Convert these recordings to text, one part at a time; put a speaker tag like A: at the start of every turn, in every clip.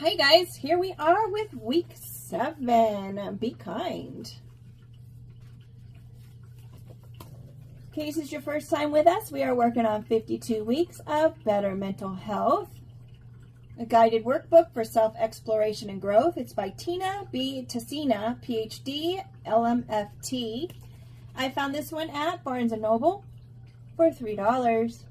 A: Hi guys, here we are with week 7. Be kind. In case it's your first time with us, we are working on 52 weeks of better mental health. A guided workbook for self-exploration and growth. It's by Tina B. Tessina, PhD, LMFT. I found this one at Barnes & Noble for $3.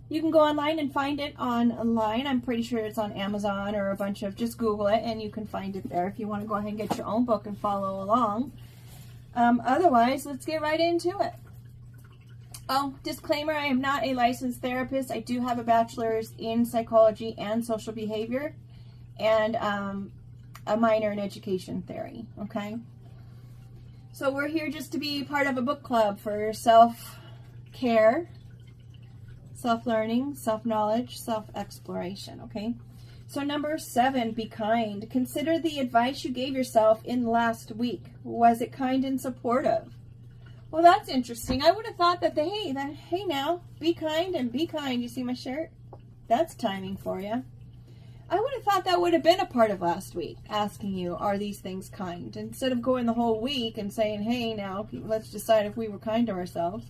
A: You can go online and find it online. I'm pretty sure it's on Amazon or a bunch of, just Google it and you can find it there if you want to go ahead and get your own book and follow along. Otherwise, let's get right into it. Oh, disclaimer, I am not a licensed therapist. I do have a bachelor's in psychology and social behavior and a minor in education theory, okay? So we're here just to be part of a book club for self-care, self-learning, self-knowledge, self-exploration, okay? So number 7, be kind. Consider the advice you gave yourself in last week. Was it kind and supportive? Well, that's interesting. I would have thought that hey now, be kind and be kind. You see my shirt? That's timing for you. I would have thought that would have been a part of last week, asking you, are these things kind? Instead of going the whole week and saying, hey now, let's decide if we were kind to ourselves.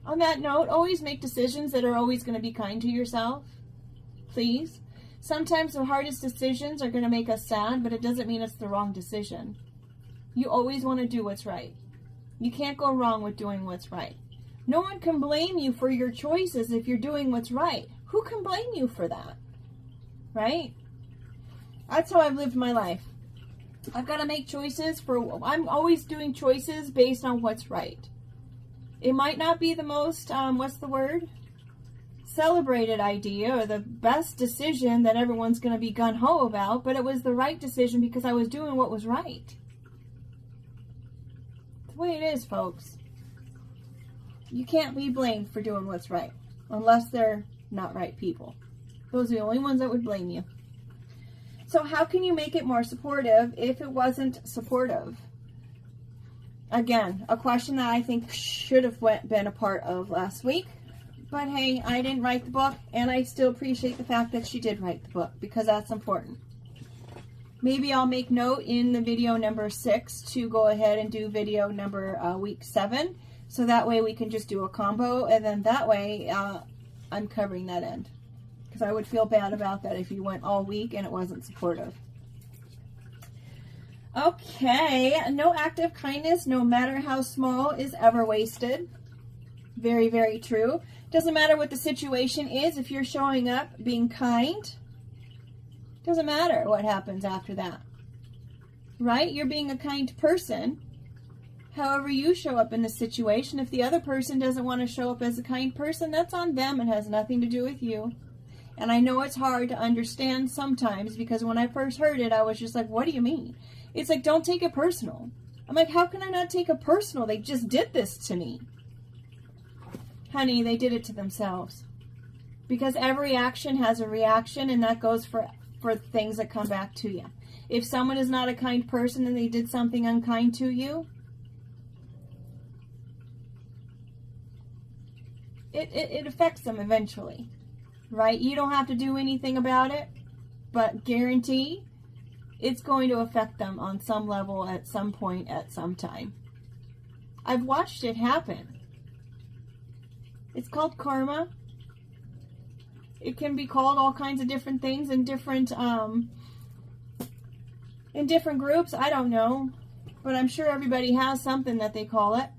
A: On that note, always make decisions that are always going to be kind to yourself. Please. Sometimes the hardest decisions are going to make us sad, but it doesn't mean it's the wrong decision. You always want to do what's right. You can't go wrong with doing what's right. No one can blame you for your choices if you're doing what's right. Who can blame you for that? Right? That's how I've lived my life. I've got to make choices I'm always doing choices based on what's right. It might not be the most, celebrated idea or the best decision that everyone's going to be gung-ho about, but it was the right decision because I was doing what was right. It's the way it is, folks. You can't be blamed for doing what's right unless they're not right people. Those are the only ones that would blame you. So how can you make it more supportive if it wasn't supportive? Again, a question that I think should have been a part of last week. But hey, I didn't write the book, and I still appreciate the fact that she did write the book, because that's important. Maybe I'll make note in the video number 6 to go ahead and do video number week 7. So that way we can just do a combo, and then that way I'm covering that end. Because I would feel bad about that if you went all week and it wasn't supportive. Okay, no act of kindness, no matter how small, is ever wasted. Very, very true. Doesn't matter what the situation is, if you're showing up being kind, doesn't matter what happens after that. Right? You're being a kind person. However you show up in the situation, if the other person doesn't want to show up as a kind person, that's on them. It has nothing to do with you. And I know it's hard to understand sometimes, because when I first heard it, I was just like, what do you mean? It's like, don't take it personal. I'm like, how can I not take it personal? They just did this to me. Honey, they did it to themselves. Because every action has a reaction, and that goes for things that come back to you. If someone is not a kind person and they did something unkind to you, it affects them eventually. Right? You don't have to do anything about it, but guarantee it's going to affect them on some level at some point at some time. I've watched it happen. It's called karma. It can be called all kinds of different things in different groups. I don't know, but I'm sure everybody has something that they call it.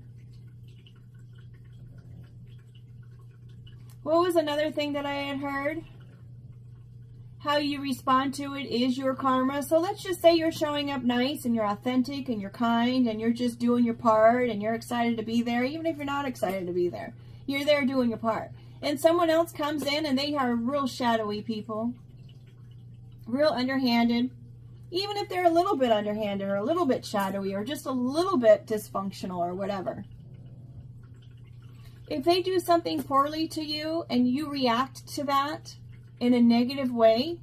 A: What was another thing that I had heard? How you respond to it is your karma. So let's just say you're showing up nice and you're authentic and you're kind and you're just doing your part and you're excited to be there, even if you're not excited to be there. You're there doing your part. And someone else comes in and they are real shadowy people. Real underhanded. Even if they're a little bit underhanded or a little bit shadowy or just a little bit dysfunctional or whatever. If they do something poorly to you and you react to that in a negative way,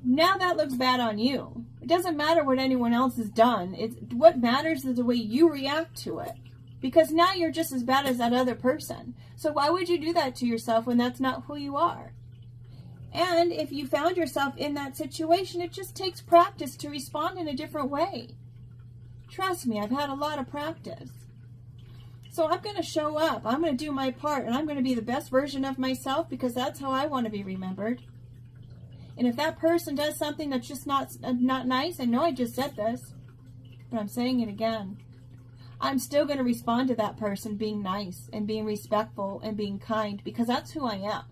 A: now that looks bad on you. It doesn't matter what anyone else has done. What matters is the way you react to it. Because now you're just as bad as that other person. So why would you do that to yourself when that's not who you are? And if you found yourself in that situation, it just takes practice to respond in a different way. Trust me, I've had a lot of practice. So I'm going to show up. I'm going to do my part, and I'm going to be the best version of myself because that's how I want to be remembered. And if that person does something that's just not nice, I know I just said this, but I'm saying it again. I'm still going to respond to that person being nice and being respectful and being kind because that's who I am.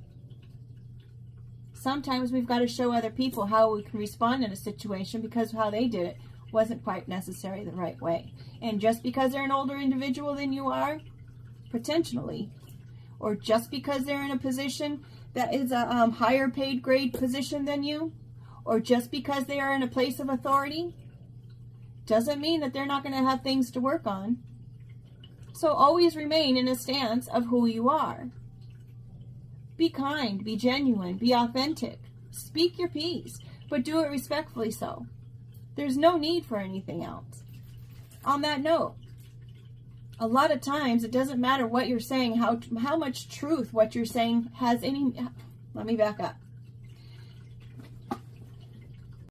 A: Sometimes we've got to show other people how we can respond in a situation because how they did it wasn't quite necessarily the right way. And just because they're an older individual than you are, potentially, or just because they're in a position that is a higher paid grade position than you, or just because they are in a place of authority, doesn't mean that they're not going to have things to work on. So always remain in a stance of who you are. Be kind, be genuine, be authentic. Speak your piece, but do it respectfully so. There's no need for anything else. On that note, a lot of times it doesn't matter what you're saying, how much truth what you're saying has any... Let me back up.